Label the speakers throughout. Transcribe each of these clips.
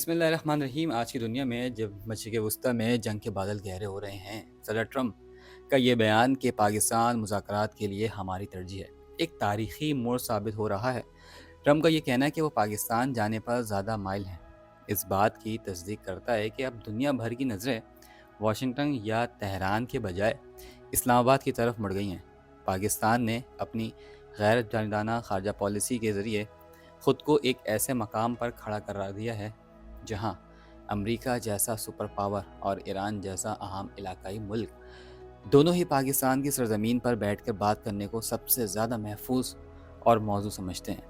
Speaker 1: بسم اللہ الرحمن الرحیم۔ آج کی دنیا میں جب مشرق وسطیٰ میں جنگ کے بادل گہرے ہو رہے ہیں، صدر ٹرمپ کا یہ بیان کہ پاکستان مذاکرات کے لیے ہماری ترجیح ہے، ایک تاریخی موڑ ثابت ہو رہا ہے۔ ٹرمپ کا یہ کہنا ہے کہ وہ پاکستان جانے پر زیادہ مائل ہیں، اس بات کی تصدیق کرتا ہے کہ اب دنیا بھر کی نظریں واشنگٹن یا تہران کے بجائے اسلام آباد کی طرف مڑ گئی ہیں۔ پاکستان نے اپنی غیر جانبدارانہ خارجہ پالیسی کے ذریعے خود کو ایک ایسے مقام پر کھڑا کرا دیا ہے جہاں امریکہ جیسا سپر پاور اور ایران جیسا اہم علاقائی ملک دونوں ہی پاکستان کی سرزمین پر بیٹھ کر بات کرنے کو سب سے زیادہ محفوظ اور موزوں سمجھتے ہیں۔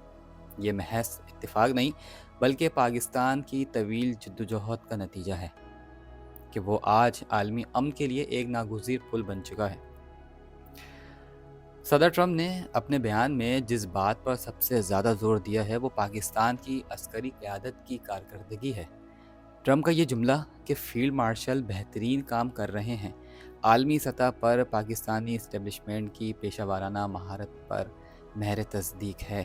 Speaker 1: یہ محض اتفاق نہیں بلکہ پاکستان کی طویل جدوجہد کا نتیجہ ہے کہ وہ آج عالمی امن کے لیے ایک ناگزیر پل بن چکا ہے۔ صدر ٹرمپ نے اپنے بیان میں جس بات پر سب سے زیادہ زور دیا ہے وہ پاکستان کی عسکری قیادت کی کارکردگی ہے۔ ٹرمپ کا یہ جملہ کہ فیلڈ مارشل بہترین کام کر رہے ہیں، عالمی سطح پر پاکستانی اسٹیبلشمنٹ کی پیشہ ورانہ مہارت پر مہر تصدیق ہے۔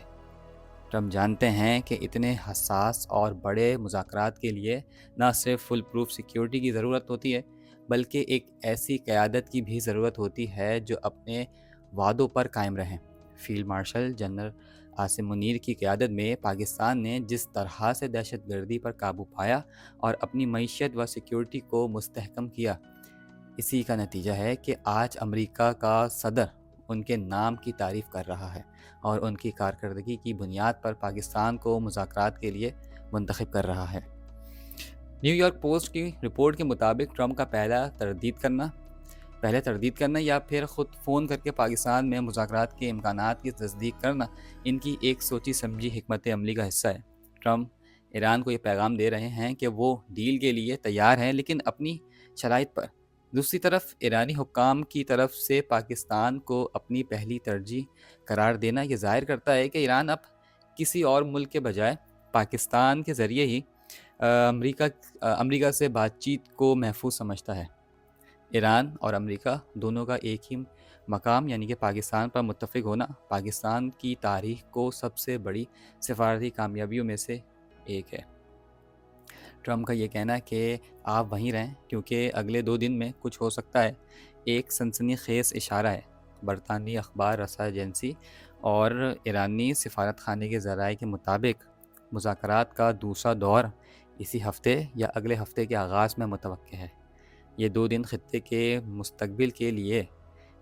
Speaker 1: ٹرمپ جانتے ہیں کہ اتنے حساس اور بڑے مذاکرات کے لیے نہ صرف فل پروف سیکیورٹی کی ضرورت ہوتی ہے بلکہ ایک ایسی قیادت کی بھی ضرورت ہوتی ہے جو اپنے وعدوں پر قائم رہیں۔ Field marshal general Asim Munir کی قیادت میں پاکستان نے جس طرح سے دہشت گردی پر قابو پایا اور اپنی معیشت و سیکیورٹی کو مستحکم کیا، اسی کا نتیجہ ہے کہ آج امریکہ کا صدر ان کے نام کی تعریف کر رہا ہے اور ان کی کارکردگی کی بنیاد پر پاکستان کو مذاکرات کے لیے منتخب کر رہا ہے۔ نیو یارک پوسٹ کی رپورٹ کے مطابق ٹرمپ کا پہلے تردید کرنا یا پھر خود فون کر کے پاکستان میں مذاکرات کے امکانات کی تصدیق کرنا ان کی ایک سوچی سمجھی حکمت عملی کا حصہ ہے۔ ٹرمپ ایران کو یہ پیغام دے رہے ہیں کہ وہ ڈیل کے لیے تیار ہیں لیکن اپنی شرائط پر۔ دوسری طرف ایرانی حکام کی طرف سے پاکستان کو اپنی پہلی ترجیح قرار دینا یہ ظاہر کرتا ہے کہ ایران اب کسی اور ملک کے بجائے پاکستان کے ذریعے ہی امریکہ سے بات چیت کو محفوظ سمجھتا ہے۔ ایران اور امریکہ دونوں کا ایک ہی مقام یعنی کہ پاکستان پر متفق ہونا پاکستان کی تاریخ کو سب سے بڑی سفارتی کامیابیوں میں سے ایک ہے۔ ٹرمپ کا یہ کہنا کہ آپ وہیں رہیں کیونکہ اگلے 2 دن میں کچھ ہو سکتا ہے، ایک سنسنی خیز اشارہ ہے۔ برطانوی اخبار رساں ایجنسی اور ایرانی سفارت خانے کے ذرائع کے مطابق مذاکرات کا دوسرا دور اسی ہفتے یا اگلے ہفتے کے آغاز میں متوقع ہے۔ یہ 2 دن خطے کے مستقبل کے لیے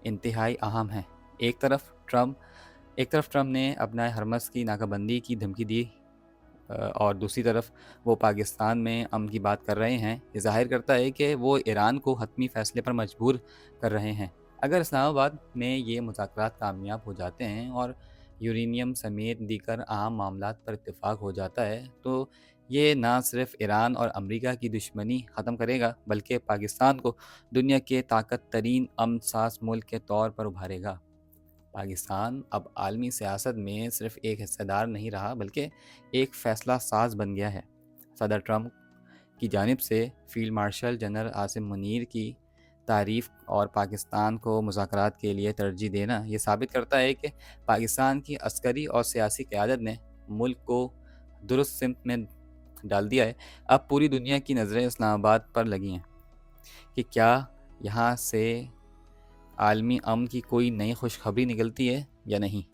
Speaker 1: انتہائی اہم ہیں۔ ایک طرف ٹرمپ نے اپنا ہرمز کی ناکہ بندی کی دھمکی دی اور دوسری طرف وہ پاکستان میں امن کی بات کر رہے ہیں۔ یہ ظاہر کرتا ہے کہ وہ ایران کو حتمی فیصلے پر مجبور کر رہے ہیں۔ اگر اسلام آباد میں یہ مذاکرات کامیاب ہو جاتے ہیں اور یورینیم سمیت دیگر اہم معاملات پر اتفاق ہو جاتا ہے تو یہ نہ صرف ایران اور امریکہ کی دشمنی ختم کرے گا بلکہ پاکستان کو دنیا کے طاقت ترین امن ساز ملک کے طور پر ابھارے گا۔ پاکستان اب عالمی سیاست میں صرف ایک حصہ دار نہیں رہا بلکہ ایک فیصلہ ساز بن گیا ہے۔ صدر ٹرمپ کی جانب سے field marshal general Asim Munir کی تعریف اور پاکستان کو مذاکرات کے لیے ترجیح دینا یہ ثابت کرتا ہے کہ پاکستان کی عسکری اور سیاسی قیادت نے ملک کو درست سمت میں ڈال دیا ہے۔ اب پوری دنیا کی نظریں اسلام آباد پر لگی ہیں کہ کیا یہاں سے عالمی امن کی کوئی نئی خوشخبری نکلتی ہے یا نہیں۔